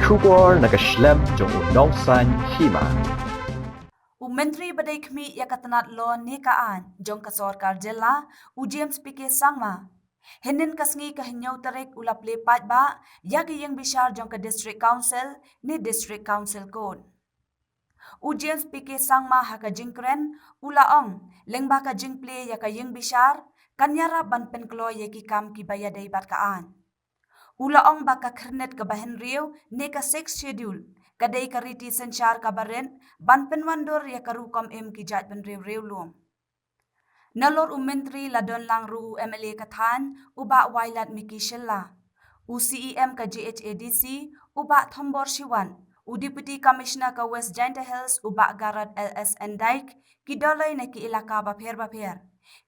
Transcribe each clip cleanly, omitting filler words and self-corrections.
Shubor nagaslem jong unongsan Hima. Menteri Badai Khmi Yakatanat Lo Nikaan jong ka Sarkar Jilla James PK Sangma Henin kasngi ka hinyau tarik ulap lepat ba yagi yang bishar jong ka District Council ni District Council kon. James PK Sangma haka jingkren ulaong lengba ka jingple yaka yang bishar kanyara ban penklo yaki kam ki bayadai bat kaan. Ulaong baka kernet ka Jaitbynriew ne ka 6 schedule Kadei ka Riti Synshar ka baren ban Pynwandur ya ka Rukom ki Jaitbynriew Riewlum. Nalor menteri ladon lang ru MLA kathan uba wailat miki shilla. CEM ka GHADC uba Thombor Shiwan. Deputy Commissioner ka West Jainta Hills uba Garat LSN Dike ki dolay na ki ilaka bapher.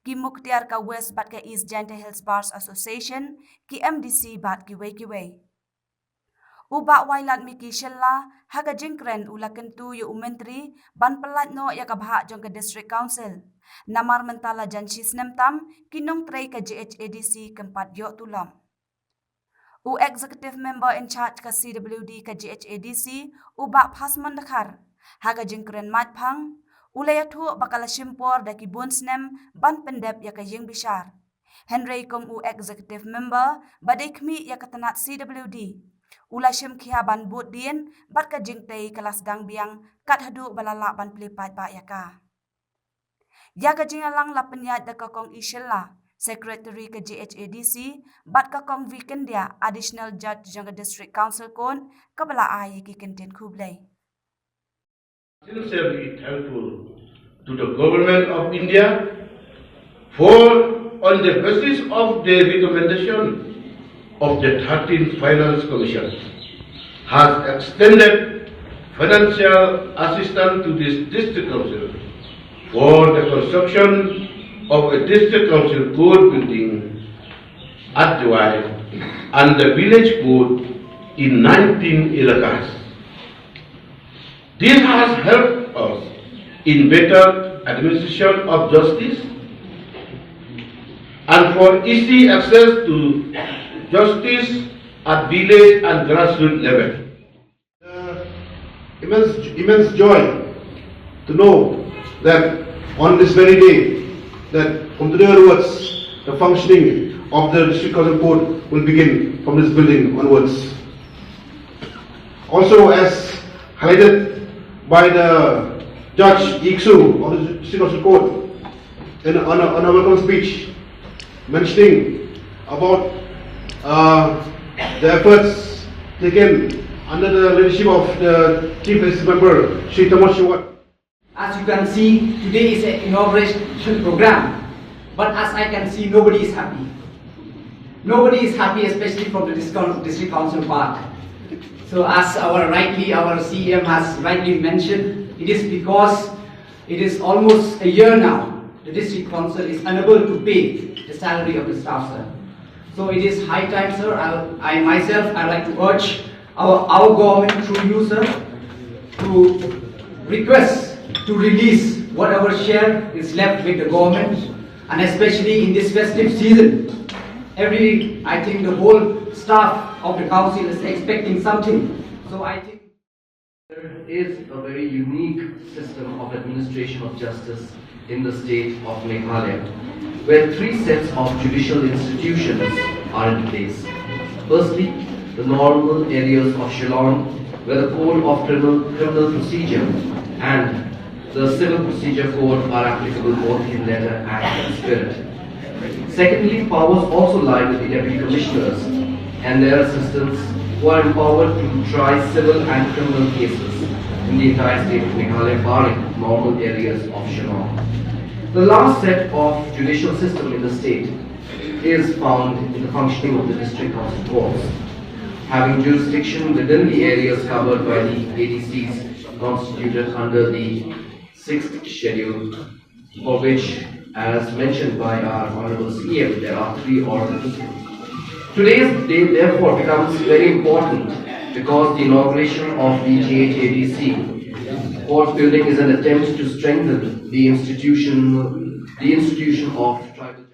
Ki Muktiar ka West bat ka East Jainta Hills Bars Association ki MDC bat ki way. Uba wailat miki shilla haga jingkren ula kentu yu menteri ban pelat no ya kabha jong ka District Council. Namar mentala janshis nemtam kinong tray ka GHADC kempat yo tulam. Executive Member in charge ka CWD ka GHADC uba Pasman Dakhar haga jingkren matphang ulayatu bakala shimpor daki bunsnem ban pendep ya ka yeng bishar. Henry kom Executive Member Badai Khmi ya katanat CWD. Ula shim kia ban bot dien bat ka jingtei kelas dang biang kat hadu balala ban pelipat ba yaka. Yaga jingalang la penyat da kakong ishilla Secretary ke GHADC bat kakong Vikendia Additional Judge jang District Council kon kabala ai ki kenten kublai. Sincerely thankful to the government of India for on the basis of the recommendation of the 13th Finance Commission has extended financial assistance to this district council for the construction of a district council court building at Kadei and the village court in 19 ilakas. This has helped us in better administration of justice and for easy access to justice at village and grassroots level. Immense joy to know that on this very day, that from today onwards, the functioning of the District Council Court will begin from this building onwards. Also, as highlighted by the Judge Iksu of the District Council Court on a welcome speech, mentioning about the efforts taken under the leadership of the Chief Executive Member, Shri Tamashwat. As you can see, today is an inauguration program, but as I can see, nobody is happy. Nobody is happy, especially from the District Council part. So as our CEM has rightly mentioned, it is because it is almost a year now, the District Council is unable to pay the salary of the staff, sir. So it is high time, sir. I myself like to urge our government through you, sir, to request to release whatever share is left with the government, and especially in this festive season. I think the whole staff of the council is expecting something. So I think there is a very unique system of administration of justice in the state of Meghalaya, where 3 sets of judicial institutions are in place. Firstly, the normal areas of Shillong, where the Code of Criminal Procedure and the Civil Procedure Code are applicable both in letter and in spirit. Secondly, powers also lie with the Deputy Commissioners and their assistants, who are empowered to try civil and criminal cases in the entire state of Meghalaya, barring normal areas of Shillong. The last set of judicial system in the state is found in the functioning of the District Council courts, having jurisdiction within the areas covered by the ADCs constituted under the 6th schedule, for which, as mentioned by our Honorable CM, there are 3 orders. Today's day therefore becomes very important because the inauguration of the GHADC court building is an attempt to strengthen the institution of tribal